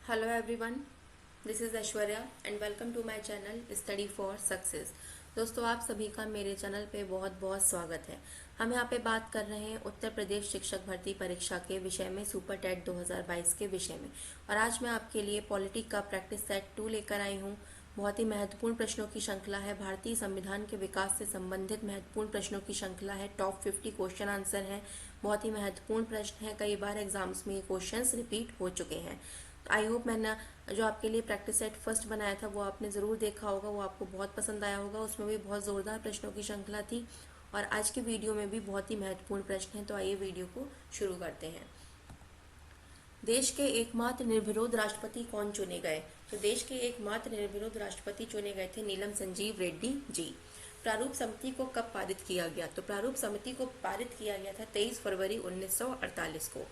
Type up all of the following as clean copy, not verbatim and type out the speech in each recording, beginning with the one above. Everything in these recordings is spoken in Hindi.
Hello everyone, this is Aishwarya and welcome to my channel study for success. दोस्तों, आप सभी का मेरे चैनल पे बहुत बहुत स्वागत है। हम यहाँ पे बात कर रहे हैं उत्तर प्रदेश शिक्षक भर्ती परीक्षा के विषय में, सुपर टेट 2022 के विषय में। और आज मैं आपके लिए पॉलिटी का प्रैक्टिस सेट 2 लेकर आई हूँ। बहुत ही महत्वपूर्ण प्रश्नों की श्रृंखला है। भारतीय संविधान के विकास से संबंधित महत्वपूर्ण प्रश्नों की श्रृंखला है। टॉप 50 क्वेश्चन आंसर हैं। बहुत ही महत्वपूर्ण प्रश्न है। कई बार एग्जाम्स में ये क्वेश्चंस रिपीट हो चुके हैं। आई होप मैंने जो आपके लिए प्रैक्टिस सेट फर्स्ट बनाया था वो आपने ज़रूर देखा होगा, वो आपको बहुत पसंद आया होगा। उसमें भी बहुत ज़ोरदार प्रश्नों की श्रृंखला थी और आज के वीडियो में भी बहुत ही महत्वपूर्ण प्रश्न हैं। तो आइए वीडियो को शुरू करते हैं। देश के एकमात्र निर्विरोध राष्ट्रपति कौन चुने गए? तो देश के एकमात्र निर्विरोध राष्ट्रपति चुने गए थे नीलम संजीव रेड्डी जी। प्रारूप समिति को कब पारित किया गया? तो प्रारूप समिति को पारित किया गया था 23 फरवरी 1948 को।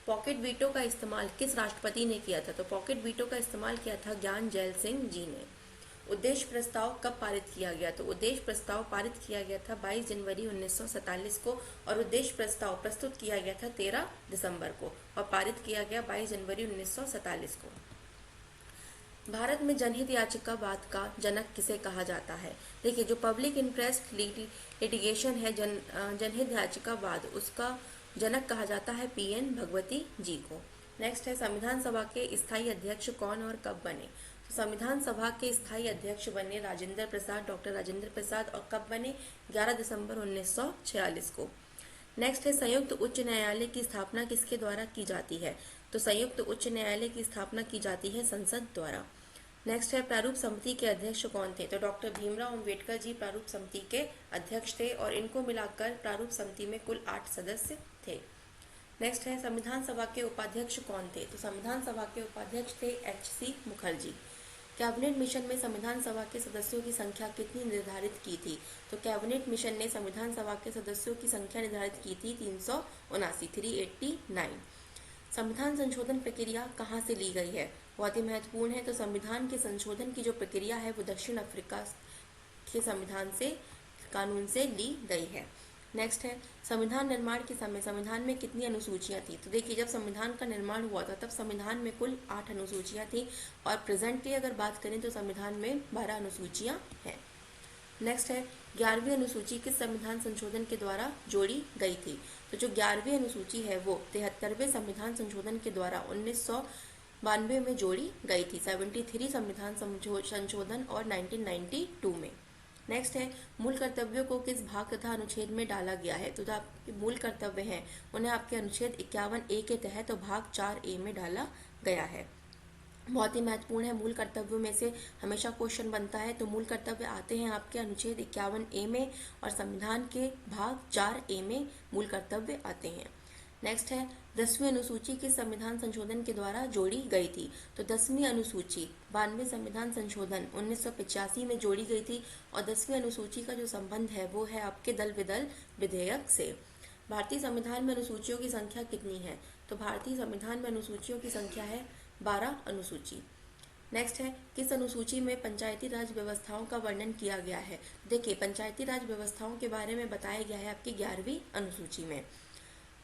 पॉकेट वीटो का इस्तेमाल किस राष्ट्रपति ने किया था? तो पॉकेट वीटो का इस्तेमाल किया था ज्ञान जैल सिंह जी ने। उद्देश्य प्रस्ताव कब पारित किया गया? तो उद्देश्य प्रस्ताव पारित किया गया था 22 जनवरी 1947 को और उद्देश्य प्रस्ताव प्रस्तुत किया गया था 13 दिसंबर को और पारित किया गया 22 जनवरी 1947 को। भारत में जनहित याचिकावाद का जनक किसे कहा जाता है? देखिए, जो पब्लिक इंटरेस्ट लिटिगेशन है, जनहित याचिकावाद, उसका जनक कहा जाता है पीएन भगवती जी को। नेक्स्ट है, संविधान सभा के स्थायी अध्यक्ष कौन और कब बने? तो संविधान सभा के स्थायी अध्यक्ष बने राजेंद्र प्रसाद, डॉक्टर राजेंद्र प्रसाद। और कब बने? 11 दिसंबर 1946 को। नेक्स्ट है, संयुक्त उच्च न्यायालय की स्थापना किसके द्वारा की जाती है? तो संयुक्त उच्च न्यायालय की स्थापना की जाती है संसद द्वारा। नेक्स्ट है, प्रारूप समिति के अध्यक्ष कौन थे? तो डॉक्टर भीमराव अंबेडकर जी प्रारूप समिति के अध्यक्ष थे और इनको मिलाकर प्रारूप समिति में कुल 8 सदस्य थे। नेक्स्ट है, संविधान सभा के उपाध्यक्ष कौन थे? तो संविधान सभा के उपाध्यक्ष थे एच.सी. मुखर्जी। कैबिनेट मिशन में संविधान सभा के सदस्यों की संख्या कितनी निर्धारित की थी? तो कैबिनेट मिशन ने संविधान सभा के सदस्यों की संख्या निर्धारित की थी 389। संविधान संशोधन प्रक्रिया कहाँ से ली गई है? बहुत ही महत्वपूर्ण है। तो संविधान के संशोधन की जो प्रक्रिया है वो दक्षिण अफ्रीका के संविधान से, कानून से ली गई है। नेक्स्ट है, संविधान निर्माण के समय संविधान में कितनी अनुसूचियां थी? तो देखिए, जब संविधान का निर्माण हुआ था तब संविधान में कुल 8 अनुसूचियां थी और प्रेजेंटली अगर बात करें तो संविधान में 12 अनुसूचियां हैं। नेक्स्ट है, 11वीं अनुसूची किस संविधान संशोधन के द्वारा जोड़ी गई थी? तो जो 11वीं अनुसूची है वो 73वें संविधान संशोधन के द्वारा 1992 में जोड़ी गई थी। 73 संविधान संशोधन और 1992 में। नेक्स्ट है, मूल कर्तव्यों को किस भाग तथा अनुच्छेद में डाला गया है? तो जो आपके मूल कर्तव्य हैं उन्हें आपके अनुच्छेद 51A के तहत तो भाग 4A में डाला गया है। बहुत ही महत्वपूर्ण है। मूल कर्तव्यों में से हमेशा क्वेश्चन बनता है, तो मूल कर्तव्य आते हैं आपके अनुच्छेद 51A में और संविधान के भाग 4A में मूल कर्तव्य आते हैं। नेक्स्ट है, 10वीं अनुसूची किस संविधान संशोधन के द्वारा जोड़ी गई थी? तो 10वीं अनुसूची 92 संविधान संशोधन 1985 में जोड़ी गई थी और 10वीं अनुसूची का जो संबंध है वो है आपके दल विदल विधेयक से। भारतीय संविधान में अनुसूचियों की संख्या कितनी है? तो भारतीय संविधान में अनुसूचियों की संख्या है 12 अनुसूची। नेक्स्ट है, किस अनुसूची में पंचायती राज व्यवस्थाओं का वर्णन किया गया है? देखिए, पंचायती राज व्यवस्थाओं के बारे में बताया गया है आपकी 11वीं अनुसूची में।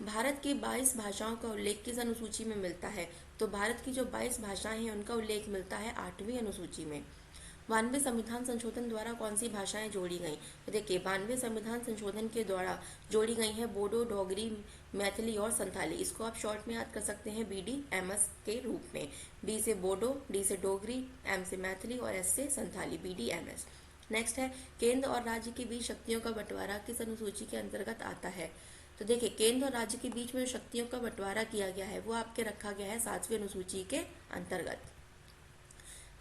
भारत की 22 भाषाओं का उल्लेख किस अनुसूची में मिलता है? तो भारत की जो 22 भाषाएं हैं उनका उल्लेख मिलता है 8वीं अनुसूची में। 92 संविधान संशोधन द्वारा कौन सी भाषाएं जोड़ी गई? तो देखिए, 92 संविधान संशोधन के द्वारा जोड़ी गई हैं बोडो, डोगरी, मैथिली और संथाली। इसको आप शॉर्ट में याद कर सकते हैं BDMS के रूप में। B से बोडो, D से डोगरी, M से मैथिली और S से संथाली, BDMS। नेक्स्ट है, केंद्र और राज्य के बीच शक्तियों का बंटवारा किस अनुसूची के अंतर्गत आता है? तो देखिए, केंद्र और राज्य के बीच में जो शक्तियों का बंटवारा किया गया है वो आपके रखा गया है 7वीं अनुसूची के अंतर्गत।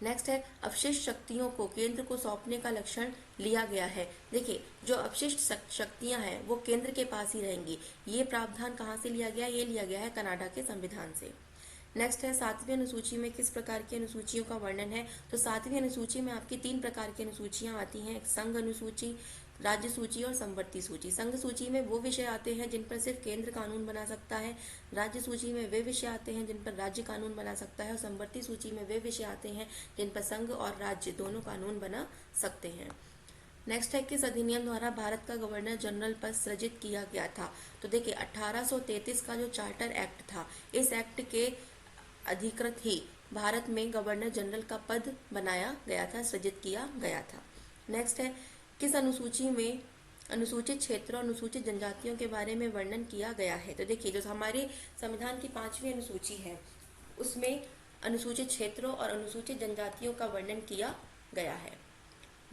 नेक्स्ट है, अवशिष्ट शक्तियों को केंद्र को सौंपने का लक्षण लिया गया है। देखिए, जो अवशिष्ट शक्तियां हैं वो केंद्र के पास ही रहेंगी। ये प्रावधान कहाँ से लिया गया? ये लिया गया है कनाडा के संविधान से। नेक्स्ट है, 7वीं अनुसूची में किस प्रकार की अनुसूचियों का वर्णन है? तो 7वीं अनुसूची में आपकी 3 प्रकार की अनुसूचियां आती हैं, संघ अनुसूची, राज्य सूची और संवर्ती सूची। संघ सूची में वो विषय आते हैं जिन पर सिर्फ केंद्र कानून बना सकता है, राज्य सूची में वे विषय आते हैं जिन पर राज्य कानून बना सकता है और संवर्ती सूची में वे विषय आते हैं जिन पर संघ और राज्य दोनों कानून बना सकते हैं। नेक्स्ट है, किस अधिनियम द्वारा भारत का गवर्नर जनरल पद सृजित किया गया था? तो देखिए, 1833 का जो चार्टर एक्ट था, इस एक्ट के अधिकृत ही भारत में गवर्नर जनरल का पद बनाया गया था, सृजित किया गया था। नेक्स्ट है, किस अनुसूची में अनुसूचित क्षेत्रों, अनुसूचित जनजातियों के बारे में वर्णन किया गया है? तो देखिए, जो हमारे संविधान की 5वीं अनुसूची है उसमें अनुसूचित क्षेत्रों और अनुसूचित जनजातियों का वर्णन किया गया है।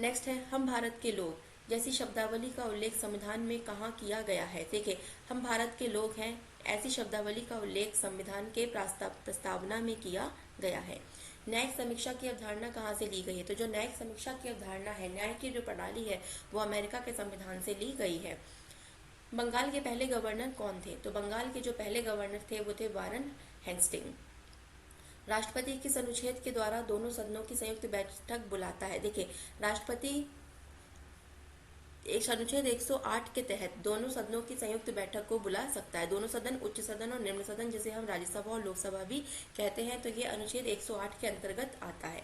नेक्स्ट है, हम भारत के लोग जैसी शब्दावली का उल्लेख संविधान में कहाँ किया गया है? देखिए, हम भारत के लोग हैं ऐसी शब्दावली का उल्लेख संविधान के प्रस्तावना में किया गया है। न्यायिक समीक्षा की अवधारणा कहाँ से ली गई है? तो जो न्यायिक समीक्षा की अवधारणा है, न्याय की जो प्रणाली है, वो अमेरिका के संविधान से ली गई है। बंगाल के पहले गवर्नर कौन थे? तो बंगाल के जो पहले गवर्नर थे वो थे वारन हेस्टिंग। राष्ट्रपति किस अनुच्छेद के द्वारा दोनों सदनों की संयुक्त बैठक बुलाता है? देखिए, राष्ट्रपति एक अनुच्छेद 108 के तहत दोनों सदनों की संयुक्त बैठक को बुला सकता है। दोनों सदन, उच्च सदन और निम्न सदन, जिसे हम राज्यसभा और लोकसभा भी कहते हैं, तो ये अनुच्छेद 108 के अंतर्गत आता है।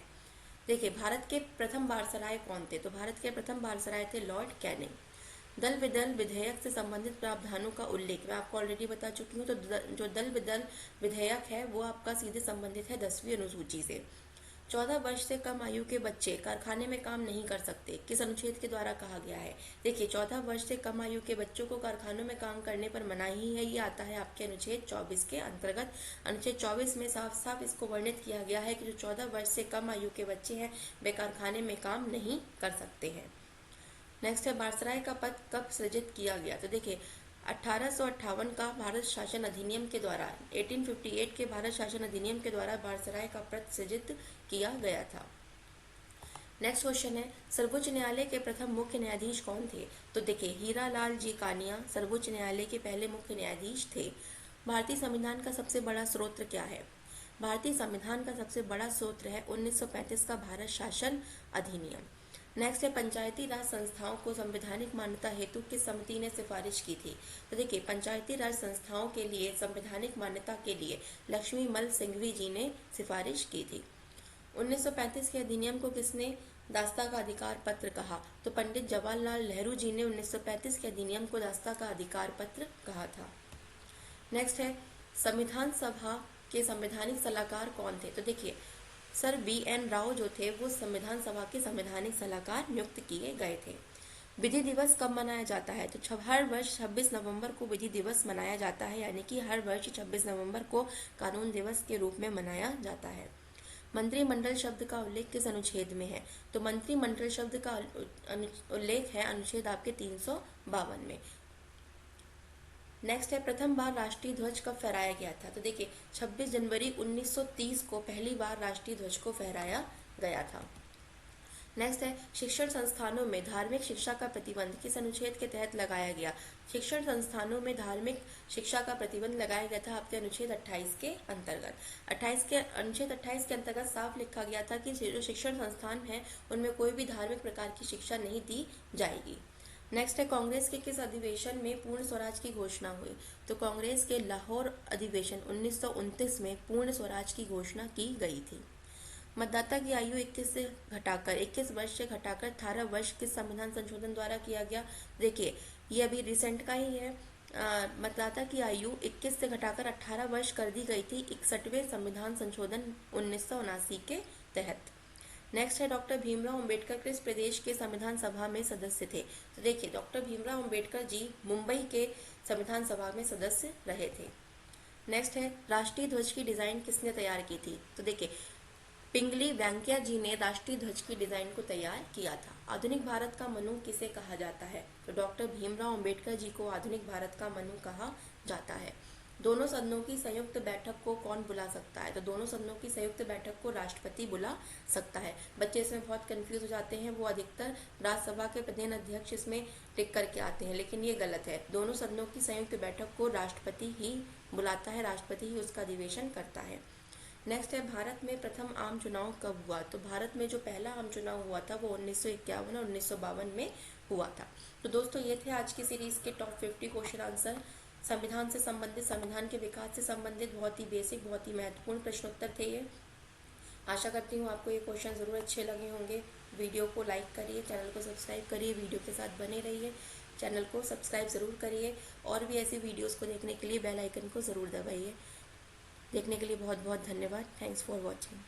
देखिए, भारत के प्रथम वायसराय कौन थे? तो भारत के प्रथम वायसराय थे लॉर्ड कैनिंग। दल विदल विधेयक से संबंधित प्रावधानों का उल्लेख मैं आपको ऑलरेडी बता चुकी हूँ। तो जो दल विदल विधेयक है वो आपका सीधे संबंधित है 10वीं अनुसूची से। 14 वर्ष से कम आयु के बच्चे कारखाने में काम नहीं कर सकते, किस अनुच्छेद के द्वारा कहा गया है? देखिए, 14 वर्ष से कम आयु के बच्चों को कारखानों में काम करने पर मनाही है, ये आता है आपके अनुच्छेद 24 के अंतर्गत। अनुच्छेद 24 में साफ साफ इसको वर्णित किया गया है कि जो 14 वर्ष से कम आयु के बच्चे हैं वे कारखाने में काम नहीं कर सकते हैं। नेक्स्ट है, वायसराय का पद कब सृजित किया गया? तो देखिए, 1858 का भारत शासन अधिनियम के द्वारा 1858 के भारत शासन अधिनियम के द्वारा वायसराय का पद सृजित किया गया था। नेक्स्ट क्वेश्चन है, सर्वोच्च न्यायालय के प्रथम मुख्य न्यायाधीश कौन थे? तो देखिए, हीरालाल जी कानिया सर्वोच्च न्यायालय के पहले मुख्य न्यायाधीश थे। भारतीय संविधान का सबसे बड़ा स्रोत क्या है? भारतीय संविधान का सबसे बड़ा स्रोत है 1935 का भारत शासन अधिनियम। नेक्स्ट है, पंचायती राज संस्थाओं को संवैधानिक मान्यता हेतु किस समिति ने सिफारिश की थी? तो देखिए, पंचायती राज संस्थाओं के लिए संवैधानिक मान्यता के लिए लक्ष्मी मल सिंघवी जी ने सिफारिश की थी। 1935 के अधिनियम को किसने दास्ता का अधिकार पत्र कहा? तो पंडित जवाहरलाल नेहरू जी ने 1935 के अधिनियम को दास्ता का अधिकार पत्र कहा था। नेक्स्ट है, संविधान सभा के संवैधानिक सलाहकार कौन थे? तो देखिए, सर BN राव जो थे वो संविधान सभा के संवैधानिक सलाहकार नियुक्त किए गए थे। विधि दिवस कब मनाया जाता है? तो हर वर्ष 26 नवंबर को विधि दिवस मनाया जाता है, यानी कि हर वर्ष 26 नवंबर को कानून दिवस के रूप में मनाया जाता है। मंत्रिमंडल शब्द का उल्लेख किस अनुच्छेद में है? तो मंत्रिमंडल शब्द का उल्लेख है अनुच्छेद आपके 352 में। नेक्स्ट है, प्रथम बार राष्ट्रीय ध्वज कब फहराया गया था? तो देखिए, 26 जनवरी 1930 को पहली बार राष्ट्रीय ध्वज को फहराया गया था। नेक्स्ट है, शिक्षण संस्थानों में धार्मिक शिक्षा का प्रतिबंध किस अनुच्छेद के तहत लगाया गया? शिक्षण संस्थानों में धार्मिक शिक्षा का प्रतिबंध लगाया गया था आपके अनुच्छेद 28 के अंतर्गत। अनुच्छेद 28 के अंतर्गत साफ लिखा गया था कि जो शिक्षण संस्थान है उनमें कोई भी धार्मिक प्रकार की शिक्षा नहीं दी जाएगी। नेक्स्ट है, कांग्रेस के किस अधिवेशन में पूर्ण स्वराज की घोषणा हुई? तो कांग्रेस के लाहौर अधिवेशन 1929 में पूर्ण स्वराज की घोषणा की गई थी। मतदाता की आयु 21 वर्ष से घटाकर 18 वर्ष किस संविधान संशोधन द्वारा किया गया? देखिए, ये अभी रिसेंट का ही है। मतदाता की आयु 21 से घटाकर 18 वर्ष कर दी गई थी 61वें संविधान संशोधन 1979 के तहत। नेक्स्ट है, डॉक्टर भीमराव अंबेडकर किस प्रदेश के संविधान सभा में सदस्य थे? तो देखिए, डॉक्टर भीमराव अंबेडकर जी मुंबई के संविधान सभा में सदस्य रहे थे। नेक्स्ट है, राष्ट्रीय ध्वज की डिजाइन किसने तैयार की थी? तो देखिए, पिंगली वेंकैया जी ने राष्ट्रीय ध्वज की डिजाइन को तैयार किया था। आधुनिक भारत का मनु किसे कहा जाता है? तो डॉक्टर भीमराव अंबेडकर जी को आधुनिक भारत का मनु कहा जाता है। दोनों सदनों की संयुक्त बैठक को कौन बुला सकता है? तो दोनों सदनों की संयुक्त बैठक को राष्ट्रपति बुला सकता है। बच्चे इसमें बहुत कंफ्यूज हो जाते हैं, वो अधिकतर राज्यसभा के प्रधान अध्यक्ष इसमें लिख करके आते हैं, लेकिन ये गलत है। दोनों सदनों की संयुक्त बैठक को राष्ट्रपति ही बुलाता है, राष्ट्रपति ही उसका अधिवेशन करता है। नेक्स्ट है, भारत में प्रथम आम चुनाव कब हुआ? तो भारत में जो पहला आम चुनाव हुआ था वो 1951 और 1952 में हुआ था। तो दोस्तों, ये थे आज की सीरीज के टॉप 50 क्वेश्चन आंसर। संविधान से संबंधित, संविधान के विकास से संबंधित बहुत ही बेसिक, बहुत ही महत्वपूर्ण प्रश्नोत्तर थे ये। आशा करती हूँ आपको ये क्वेश्चन ज़रूर अच्छे लगे होंगे। वीडियो को लाइक करिए, चैनल को सब्सक्राइब करिए, वीडियो के साथ बने रहिए, चैनल को सब्सक्राइब ज़रूर करिए और भी ऐसी वीडियोज़ को देखने के लिए बेल आइकन को ज़रूर दबाइए। देखने के लिए बहुत बहुत धन्यवाद। Thanks for watching.